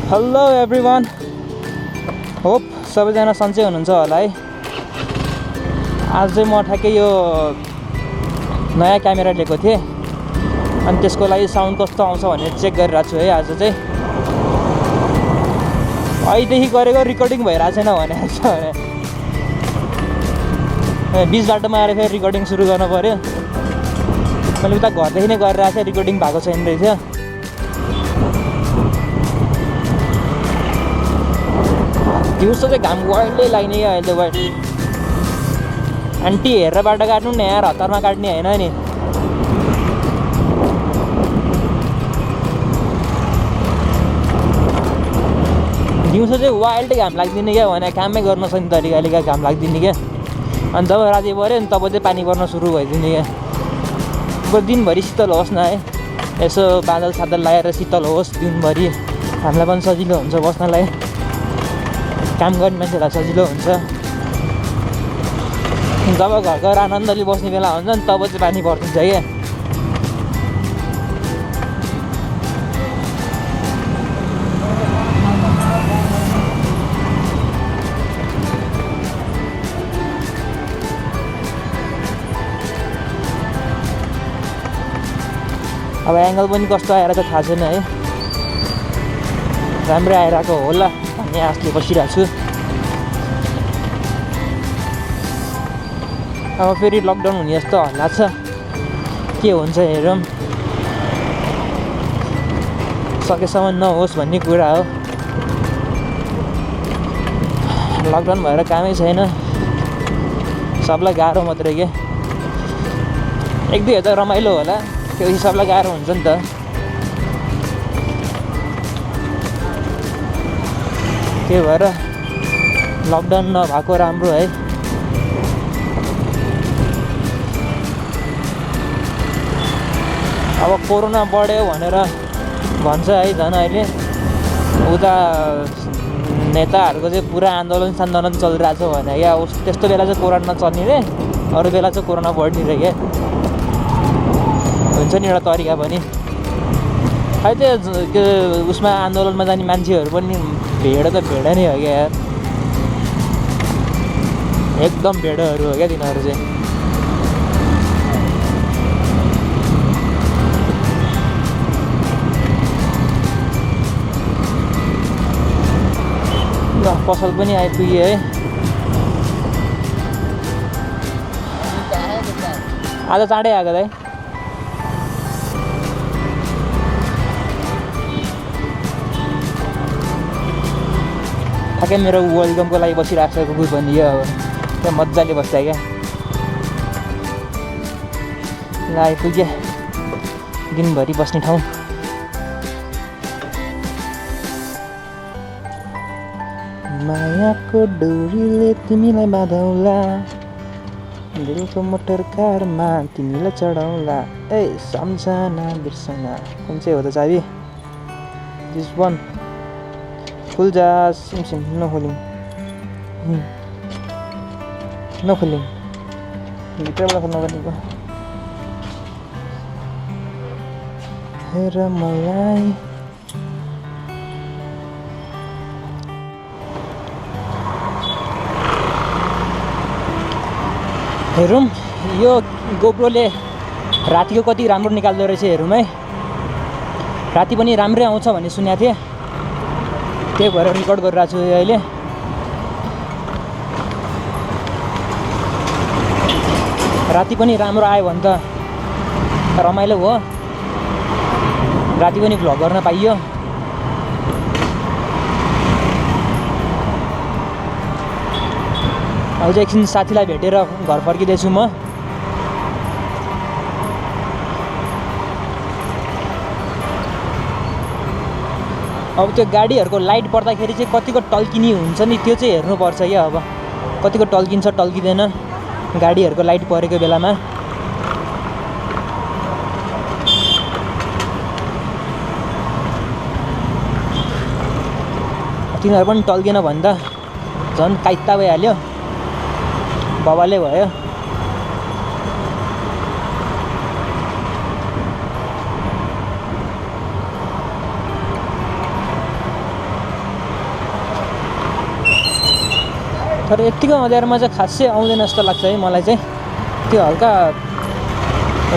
Hello everyone, hope सबैजना सन्चै हुनुहुन्छ होला है। आज चाहिँ म ठ्याक्कै यो नयाँ क्यामेरा लिएको थिएँ अनि त्यसको लागि साउन्ड कस्तो आउँछ भनेर चेक गरिरहेको छु है। आज चाहिँ अहिलेदेखि गरेको रेकर्डिङ भइरहेको छैन भनेको छ भने बिच बाटोमा आएर फेरि रेकर्डिङ सुरु गर्नु पऱ्यो। मैले उता घरदेखि नै गरिरहेको थिएँ, रेकर्डिङ भएको छैन रहेछ। दिउँसो चाहिँ घाम वाइल्डै लाग्ने क्या अहिले वाइल्ड। आन्टी हेरेर बाटो काट्नु नि यार, हतारमा काट्ने होइन नि। दिउँसो चाहिँ वाइल्डै घाम लाग्दिने क्या, भने कामै गर्न सक्ने तरिकाले क्या घाम लाग्दिने क्या। अनि जब राति पऱ्यो नि तब चाहिँ पानी पर्न सुरु भइदिने क्या। अब दिनभरि शीतल होस् न है, यसो बादल सादल लगाएर शीतल होस् दिनभरि, हामीलाई पनि सजिलो हुन्छ बस्नलाई, काम गर्ने मान्छेलाई सजिलो हुन्छ। जब घरको आनन्दले बस्ने बेला हुन्छ नि तब चाहिँ पानी पर्छ क्या। अब एङ्गल पनि कस्तो आएर चाहिँ थाहा छैन है, राम्रै आइरहेको होला भन्ने आशले बसिरहेको छु। अब फेरि लकडाउन हुने जस्तो हल्ला छ, के हुन्छ हेरौँ। सकेसम्म नहोस् भन्ने कुरा हो। लकडाउन भएर कामै छैन, सबलाई गाह्रो मात्रै के। एक दुई हजार रमाइलो होला, त्यो हिसाबलाई गाह्रो हुन्छ नि त। त्यही भएर लकडाउन नभएको राम्रो है। अब कोरोना बढ्यो भनेर भन्छ है, झन् अहिले उता नेताहरूको चाहिँ पुरा आन्दोलन चलिरहेको छ भने क्या। त्यस्तो बेला चाहिँ कोरोना चल्ने रे, अरू बेला चाहिँ कोरोना बढ्ने रे क्या। हुन्छ नि एउटा तरिका पनि। अहिले त्यो उसमा आन्दोलनमा जाने मान्छेहरू पनि भेड त भेड नै हो क्या यार, एकदम भेडहरू हो क्या तिनीहरू चाहिँ। ल पसल पनि आइपुग्यो है। आज चाँडै आएको दाइ। ठ्याक्कै मेरो वेलकमको लागि बसिरहेको छ कुकुर पनि यो। अब त्यो मजाले बस्छ क्या। ल आइपुग्यो दिनभरि बस्ने ठाउँ। मायाको डोरीले तिमीलाई बाँधौला, दिलको मोटर कारमा तिमीलाई चढाउला, ए सम्झना बिर्सना। कुन चाहिँ हो त चाबी? This one. खुल जा सिमसिम, नखोलिङ नखोलिङ, भित्रबाट खोल्नु भनेको। हेर मलाई हेरौँ यो गोप्रोले रातिको कति राम्रो निकाल्दो रहेछ हेरौँ है। राति पनि राम्रै आउँछ भन्ने सुनेको थिएँ, त्यही भएर रेकर्ड गरिरहेको छु अहिले। राति पनि राम्रो आयो भने त रमाइलो हो, राति पनि भ्लग गर्न पाइयो। अब चाहिँ एकछिन साथीलाई भेटेर घर फर्किँदैछु म। अब त्यो गाडीहरूको लाइट पर्दाखेरि चाहिँ कतिको टल्किने हुन्छ नि, त्यो चाहिँ हेर्नुपर्छ क्या। अब कतिको टल्किन्छ टल्किँदैन गाडीहरूको लाइट परेको बेलामा। तिनीहरू पनि टल्किएन भने त झन् काइत्ता भइहाल्यो, बवालै भयो। तर यत्तिको अँध्यारोमा चाहिँ खासै आउँदैन जस्तो लाग्छ है मलाई चाहिँ। त्यो हल्का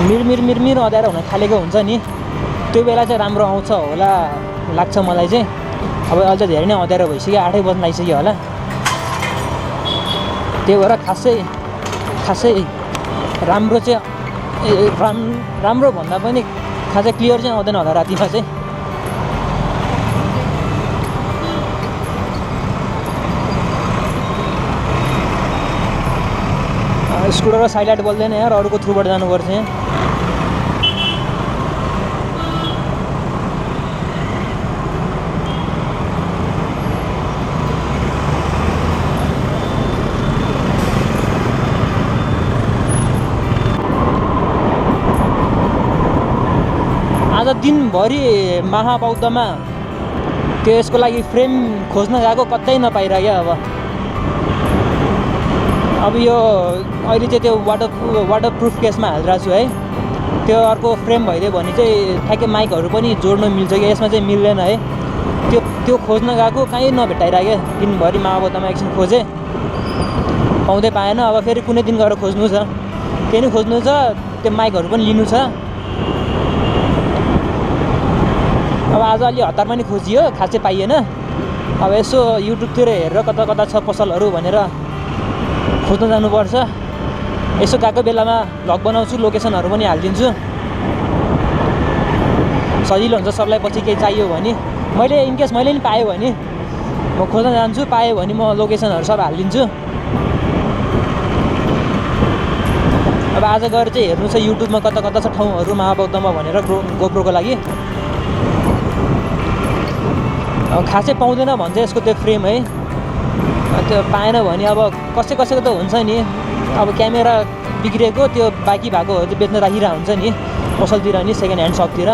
मिर अँध्यारो हुन थालेको हुन्छ नि, त्यो बेला चाहिँ राम्रो आउँछ होला लाग्छ मलाई चाहिँ। अब अहिले चाहिँ धेरै नै अँध्यारो भइसक्यो, 8 बज्न लागिसक्यो होला। त्यही भएर खासै राम्रो चाहिँ राम्रो भन्दा पनि खासै क्लियर चाहिँ आउँदैन होला रातिमा चाहिँ। स्कुटर र साइड बोल्दैन यार, अरूको थ्रुबाट जानुपर्छ यहाँ। आज दिनभरि महाबौद्धमा त्यो यसको लागि फ्रेम खोज्न गएको, कतै नपाइरह्यो। अब यो अहिले चाहिँ त्यो वाटरप्रुफ केसमा हालिरहेको छु है। त्यो अर्को फ्रेम भइदियो भने चाहिँ ठ्याक्कै माइकहरू पनि जोड्न मिल्छ कि, यसमा चाहिँ मिल्दैन है। त्यो खोज्न गएको कहीँ नभेटाइरह्यो। दिनभरि महाबौद्धमा एकछिन खोजेँ, पाउँदै पाएन। अब फेरि कुनै दिन गएर खोज्नु छ, त्यही नै खोज्नु छ। त्यो माइकहरू पनि लिनु छ। अब आज अलि हतारमा नि खोजियो, खासै पाइएन। अब यसो युट्युबतिर हेरेर कता कता छ पसलहरू भनेर खोज्न जानुपर्छ। यसो गएको बेलामा भ्लग बनाउँछु, लोकेसनहरू पनि हालिदिन्छु, सजिलो हुन्छ सबलाई। पछि केही चाहियो भने मैले इनकेस मैले नि पाएँ भने म खोज्न जान्छु, पाएँ भने म लोकेसनहरू सब हालिदिन्छु। अब आज गएर चाहिँ हेर्नु छ युट्युबमा कता कता छ ठाउँहरू महाबौद्धमा भनेर गोप्रोको लागि। अब खासै पाउँदैन भन्छ यसको त्यो फ्रेम है। त्यो पाएन भने अब कसैको त हुन्छ नि, अब क्यामेरा बिग्रेको त्यो बाँकी भएकोहरू चाहिँ बेच्न राखिरहेको हुन्छ नि पसलतिर नि, सेकेन्ड ह्यान्ड सपतिर।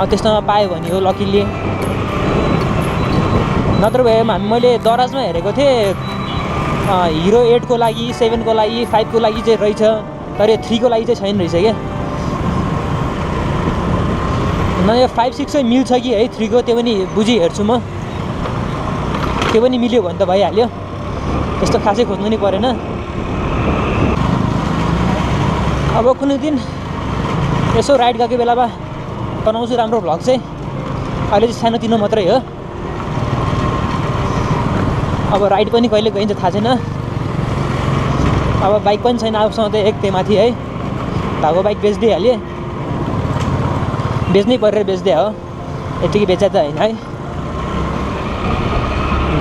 त्यस्तोमा पायो भने हो लकिली। नत्र भए मैले दराजमा हेरेको थिएँ, हिरो 8 को लागि, 7 को लागि, 5 को लागि चाहिँ रहेछ, तर यो 3 को लागि चाहिँ छैन रहेछ क्या। न यो 5, 6 चाहिँ मिल्छ कि है, 3 को त्यो पनि बुझी हेर्छु म। त्यो पनि मिल्यो भने त भइहाल्यो, त्यस्तो खासै खोज्नु नि परेन। अब कुनै दिन यसो राइड गएको बेलामा बनाउँछु राम्रो भ्लग चाहिँ। अहिले चाहिँ सानोतिनो मात्रै हो। अब राइड पनि कहिले गइन्छ थाहा छैन। अब बाइक पनि छैन आफूसँग त, एक त्यही माथि है। भएको बाइक बेचिदिइहालेँ, बेच्नै परेर बेच्दै हो, यतिकै बेचा त होइन है।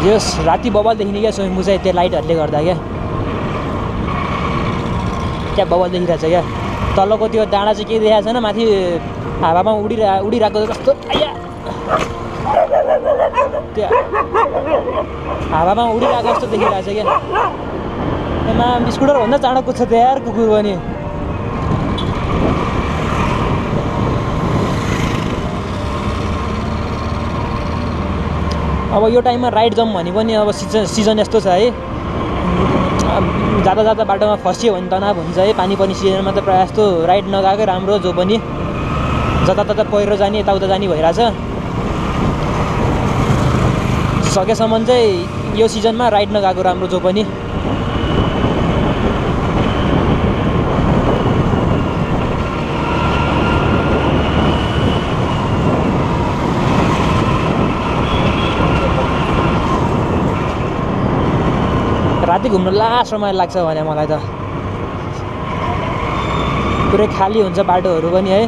जस राति बबल देखिने क्या स्वयं चाहिँ त्यो लाइटहरूले गर्दा क्या बबल देखिरहेछ क्या। तलको त्यो डाँडा चाहिँ के देखाएको छैन, माथि हावामा उडिरहेको जस्तो। आया त्यो हावामा उडिरहेको जस्तो देखिरहेछ क्या। एमा स्कुटरभन्दा चाँडो कुद्छ त यार कुकुर पनि। अब यो टाइममा राइड जाउँ भने पनि अब सिजन यस्तो छ है। जाँदा बाटोमा फस्यो भने तनाव हुन्छ है। पानी सिजनमा त प्रायः जस्तो राइड नगएकै राम्रो। जो पनि जतातता पहिरो जाने यताउता जाने भइरहेछ। सकेसम्म चाहिँ यो सिजनमा राइड नगएको राम्रो जो पनि। राति घुम्नु लास्ट समय लाग्छ भने मलाई त। पुरै खाली हुन्छ बाटोहरू पनि है,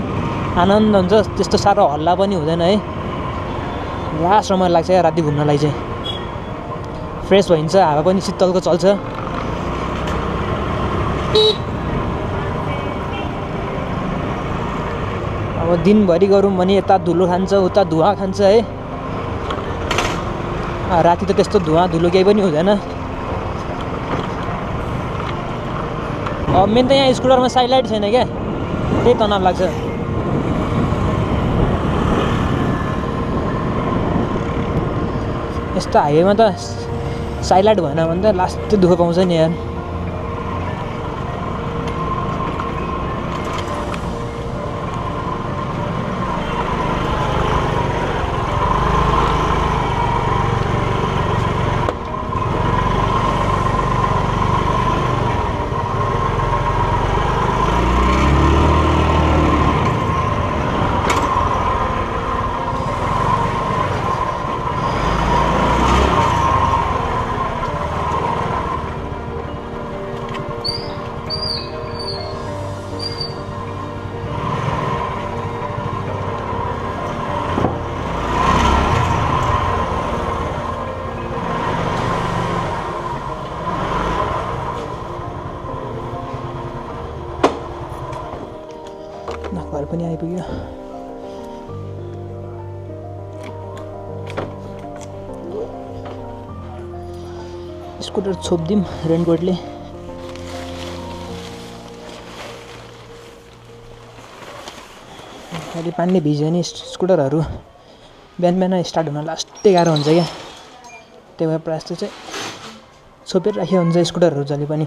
आनन्द हुन्छ, त्यस्तो साह्रो हल्ला पनि हुँदैन है। लास्ट समय लाग्छ या राति घुम्नलाई चाहिँ। फ्रेस भइन्छ, हावा पनि शीतलको चल्छ। अब दिनभरि गरौँ भने यता धुलो खान्छ, उता धुवा खान्छ है। राति त त्यस्तो धुवा धुलो केही पनि हुँदैन। मेन त यहाँ स्कुटरमा साइड लाइट छैन क्या, त्यही तनाव लाग्छ। यस्तो हाइवेमा त साइड लाइट भएन भने त लास्ट दुःख पाउँछ नि यार। पनि आइपुग्यो। स्कुटर छोपिदिउँ रेनकोटले। अहिले पानीले भिज्यो नि स्कुटरहरू बिहान बिहान स्टार्ट हुन लास्टै गाह्रो हुन्छ क्या। त्यही भएर प्रायः जस्तो चाहिँ छोपेर राखेको हुन्छ स्कुटरहरू जहिले पनि।